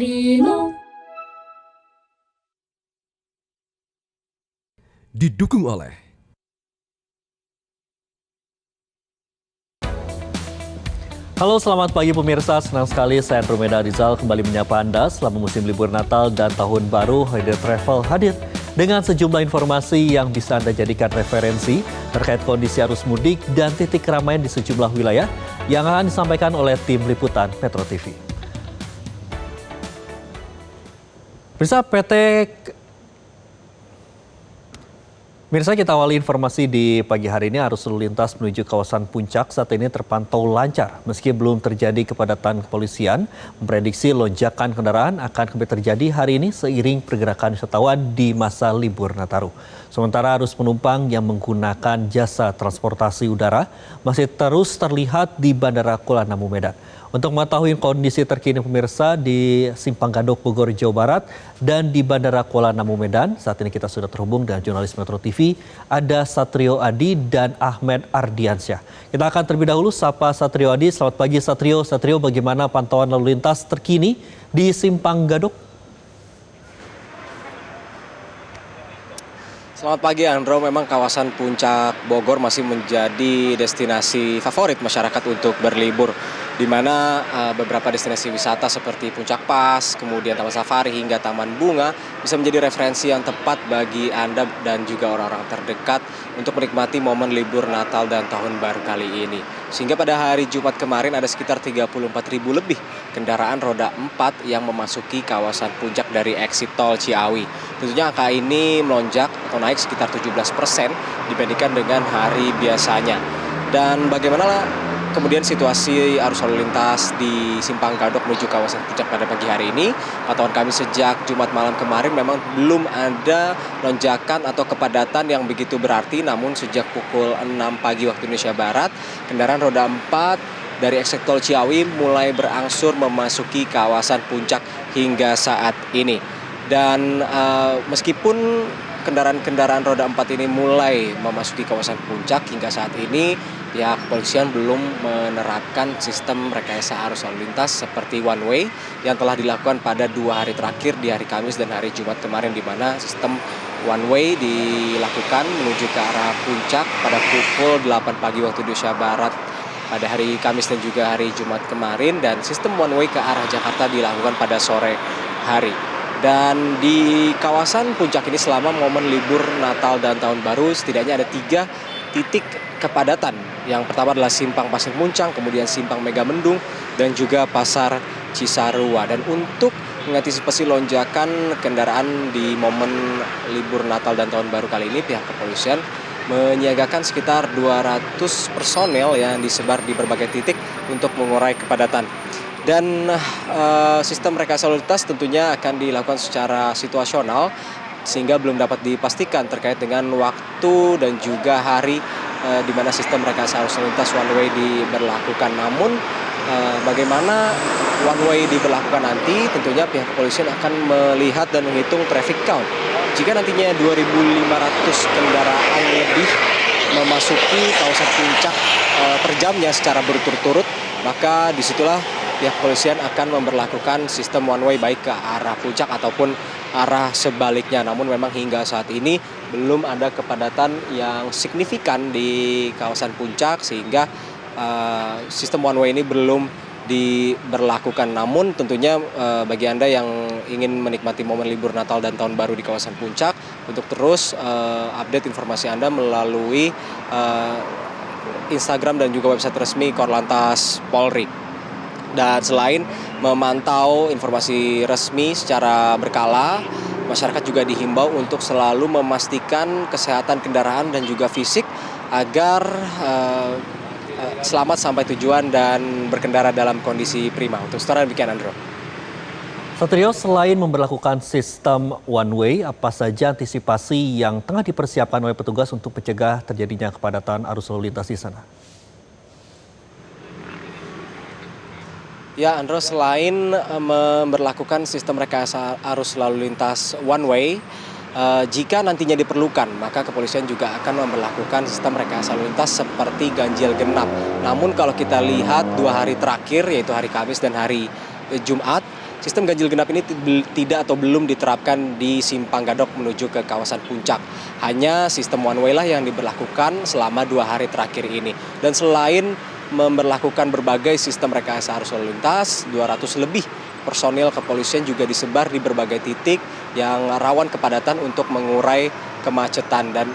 Primo. Didukung oleh Halo, selamat pagi pemirsa. Senang sekali saya Andromeda Rizal kembali menyapa Anda selama musim libur Natal dan Tahun Baru. Holiday Travel hadir dengan sejumlah informasi yang bisa Anda jadikan referensi terkait kondisi arus mudik dan titik keramaian di sejumlah wilayah yang akan disampaikan oleh tim liputan Metro TV. Mirsa, kita awali informasi di pagi hari ini. Arus lalu lintas menuju kawasan Puncak saat ini terpantau lancar. Meski belum terjadi kepadatan, kepolisian memprediksi lonjakan kendaraan akan kembali terjadi hari ini seiring pergerakan wisatawan di masa libur Nataru. Sementara arus penumpang yang menggunakan jasa transportasi udara masih terus terlihat di Bandara Kuala Namu, Medan. Untuk mengetahui kondisi terkini pemirsa di Simpang Gadok, Bogor, Jawa Barat dan di Bandara Kuala Namu, Medan, saat ini kita sudah terhubung dengan jurnalis Metro TV, ada Satrio Adi dan Ahmed Ardiansyah. Kita akan terlebih dahulu sapa Satrio Adi. Selamat pagi Satrio. Satrio, bagaimana pantauan lalu lintas terkini di Simpang Gadok? Selamat pagi Andro, memang kawasan Puncak Bogor masih menjadi destinasi favorit masyarakat untuk berlibur, di mana beberapa destinasi wisata seperti Puncak Pas, kemudian Taman Safari hingga Taman Bunga bisa menjadi referensi yang tepat bagi Anda dan juga orang-orang terdekat untuk menikmati momen libur Natal dan Tahun Baru kali ini. Sehingga pada hari Jumat kemarin ada sekitar 34.000 lebih kendaraan roda 4 yang memasuki kawasan Puncak dari exit tol Ciawi. Tentunya angka ini melonjak atau naik sekitar 17% dibandingkan dengan hari biasanya. Dan bagaimana kemudian situasi arus lalu lintas di Simpang Gadok menuju kawasan Puncak pada pagi hari ini? Pantauan kami sejak Jumat malam kemarin memang belum ada lonjakan atau kepadatan yang begitu berarti. Namun sejak pukul 6 pagi waktu Indonesia Barat, kendaraan roda 4 dari exit tol Ciawi mulai berangsur memasuki kawasan Puncak hingga saat ini. Dan meskipun kendaraan-kendaraan roda 4 ini mulai memasuki kawasan Puncak hingga saat ini, pihak kepolisian belum menerapkan sistem rekayasa arus lalu lintas seperti one way yang telah dilakukan pada 2 hari terakhir di hari Kamis dan hari Jumat kemarin, di mana sistem one way dilakukan menuju ke arah Puncak pada pukul 8 pagi waktu Indonesia Barat pada hari Kamis dan juga hari Jumat kemarin, dan sistem one way ke arah Jakarta dilakukan pada sore hari. Dan di kawasan Puncak ini selama momen libur Natal dan Tahun Baru setidaknya ada 3 titik kepadatan. Yang pertama adalah Simpang Pasir Muncang, kemudian Simpang Megamendung, dan juga Pasar Cisarua. Dan untuk mengantisipasi lonjakan kendaraan di momen libur Natal dan Tahun Baru kali ini, pihak kepolisian menyiagakan sekitar 200 personel yang disebar di berbagai titik untuk mengurai kepadatan. Dan sistem rekayasa lalu lintas tentunya akan dilakukan secara situasional sehingga belum dapat dipastikan terkait dengan waktu dan juga hari di mana sistem rekayasa arus lalu lintas one way diberlakukan. Namun bagaimana one way diberlakukan nanti, tentunya pihak kepolisian akan melihat dan menghitung traffic count. Jika nantinya 2.500 kendaraan lebih memasuki kawasan Puncak per jamnya secara berturut-turut, maka disitulah pihak kepolisian akan memberlakukan sistem one way baik ke arah Puncak ataupun arah sebaliknya. Namun memang hingga saat ini belum ada kepadatan yang signifikan di kawasan Puncak sehingga sistem one way ini belum diberlakukan. Namun tentunya bagi Anda yang ingin menikmati momen libur Natal dan Tahun Baru di kawasan Puncak, untuk terus update informasi Anda melalui Instagram dan juga website resmi Korlantas Polri. Dan selain memantau informasi resmi secara berkala, masyarakat juga dihimbau untuk selalu memastikan kesehatan kendaraan dan juga fisik agar selamat sampai tujuan dan berkendara dalam kondisi prima. Untuk sekarang demikian, Andro. Satrio, selain memberlakukan sistem one way, apa saja antisipasi yang tengah dipersiapkan oleh petugas untuk mencegah terjadinya kepadatan arus lalu lintas di sana? Ya, Andro, selain memberlakukan sistem rekayasa arus lalu lintas one way, jika nantinya diperlukan, maka kepolisian juga akan memberlakukan sistem rekayasa lalu lintas seperti ganjil genap. Namun kalau kita lihat 2 hari terakhir, yaitu hari Kamis dan hari Jumat, sistem ganjil genap ini tidak atau belum diterapkan di Simpang Gadok menuju ke kawasan Puncak. Hanya sistem one way lah yang diberlakukan selama 2 hari terakhir ini. Dan selain memberlakukan berbagai sistem rekayasa arus lalu lintas, 200 lebih personil kepolisian juga disebar di berbagai titik yang rawan kepadatan untuk mengurai kemacetan. Dan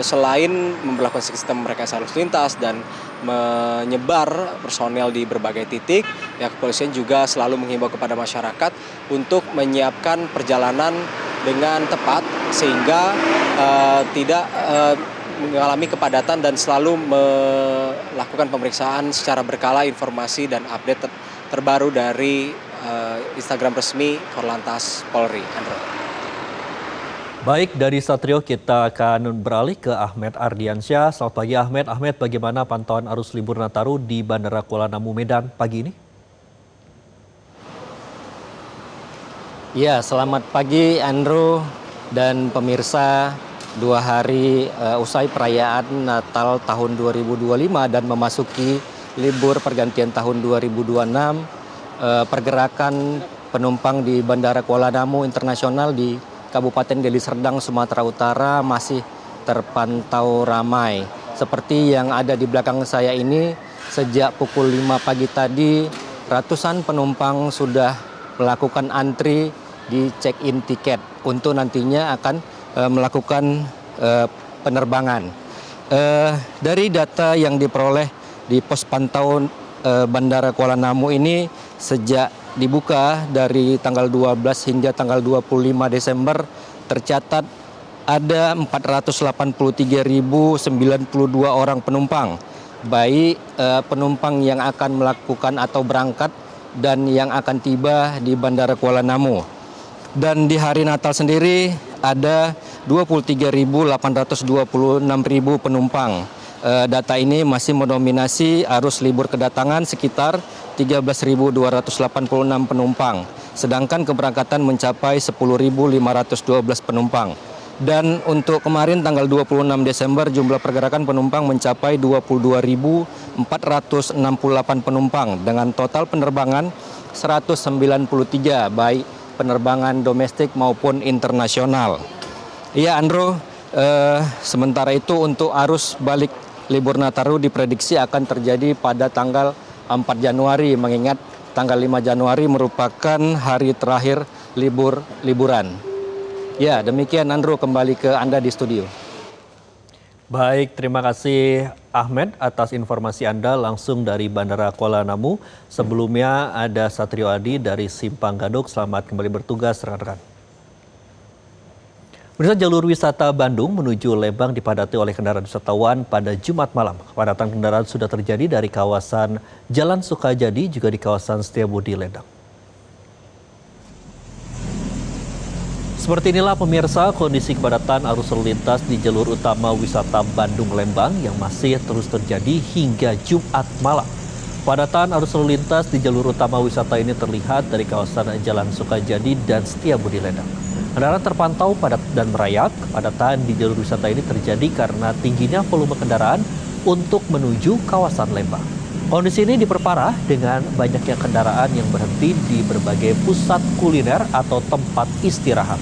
selain memperlakukan sistem rekayasa arus lintas dan menyebar personel di berbagai titik, ya kepolisian juga selalu menghimbau kepada masyarakat untuk menyiapkan perjalanan dengan tepat sehingga tidak mengalami kepadatan dan selalu melakukan pemeriksaan secara berkala informasi dan update terbaru dari Instagram resmi Korlantas Polri. Andro. Baik, dari Satrio kita akan beralih ke Ahmed Ardiansyah. Selamat pagi Ahmed. Ahmed, bagaimana pantauan arus libur Nataru di Bandara Kuala Namu Medan pagi ini? Ya, selamat pagi Andrew dan pemirsa. 2 hari usai perayaan Natal tahun 2025 dan memasuki libur pergantian tahun 2026, pergerakan penumpang di Bandara Kuala Namu Internasional di Kabupaten Deli Serdang, Sumatera Utara masih terpantau ramai. Seperti yang ada di belakang saya ini, sejak pukul 5 pagi tadi, ratusan penumpang sudah melakukan antri di check-in tiket untuk nantinya akan melakukan penerbangan. Dari data yang diperoleh di pos pantau Bandara Kuala Namu ini, sejak dibuka dari tanggal 12 hingga tanggal 25 Desember tercatat ada 483.092 orang penumpang, baik penumpang yang akan melakukan atau berangkat dan yang akan tiba di Bandara Kuala Namu. Dan di hari Natal sendiri ada 23.826.000 penumpang. Data ini masih mendominasi arus libur kedatangan sekitar 13.286 penumpang, sedangkan keberangkatan mencapai 10.512 penumpang. Dan untuk kemarin tanggal 26 Desember jumlah pergerakan penumpang mencapai 22.468 penumpang dengan total penerbangan 193 baik penerbangan domestik maupun internasional. Ya Andro, sementara itu untuk arus balik libur Nataru diprediksi akan terjadi pada tanggal 4 Januari, mengingat tanggal 5 Januari merupakan hari terakhir liburan. Ya, demikian Andro, kembali ke Anda di studio. Baik, terima kasih Ahmed atas informasi Anda langsung dari Bandara Kuala Namu. Sebelumnya ada Satrio Adi dari Simpang Gadok. Selamat kembali bertugas rekan-rekan. Pemirsa, jalur wisata Bandung menuju Lembang dipadati oleh kendaraan wisatawan pada Jumat malam. Kepadatan kendaraan sudah terjadi dari kawasan Jalan Sukajadi juga di kawasan Setiabudi Ledang. Seperti inilah pemirsa kondisi kepadatan arus lalu lintas di jalur utama wisata Bandung Lembang yang masih terus terjadi hingga Jumat malam. Kepadatan arus lalu lintas di jalur utama wisata ini terlihat dari kawasan Jalan Sukajadi dan Setiabudi Ledang. Kendaraan terpantau padat dan merayap. Kepadatan di jalur wisata ini terjadi karena tingginya volume kendaraan untuk menuju kawasan Lembang. Kondisi ini diperparah dengan banyaknya kendaraan yang berhenti di berbagai pusat kuliner atau tempat istirahat.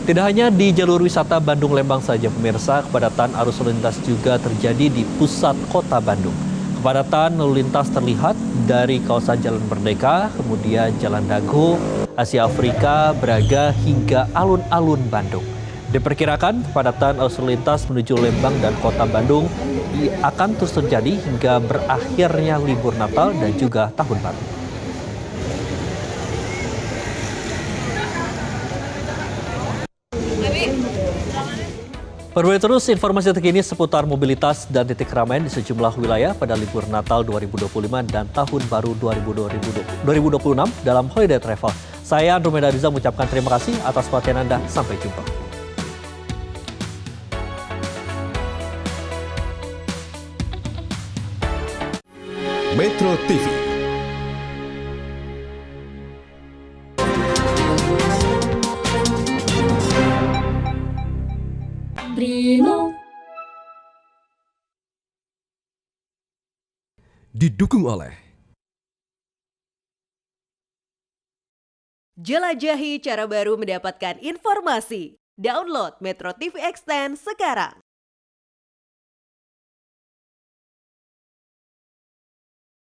Tidak hanya di jalur wisata Bandung Lembang saja pemirsa, kepadatan arus lalu lintas juga terjadi di pusat kota Bandung. Kepadatan lalu lintas terlihat dari kawasan Jalan Merdeka, kemudian Jalan Dago, Asia Afrika, Braga, hingga alun-alun Bandung. Diperkirakan kepadatan arus lalu lintas menuju Lembang dan kota Bandung akan terus terjadi hingga berakhirnya libur Natal dan juga Tahun Baru. Perbarui terus informasi terkini seputar mobilitas dan titik keramaian di sejumlah wilayah pada libur Natal 2025 dan Tahun Baru 2026 dalam Holiday Travel. Saya Andromeda Riza mengucapkan terima kasih atas perhatian Anda. Sampai jumpa. Metro TV. didukung oleh Jelajahi cara baru mendapatkan informasi. Download Metro TV Extend sekarang.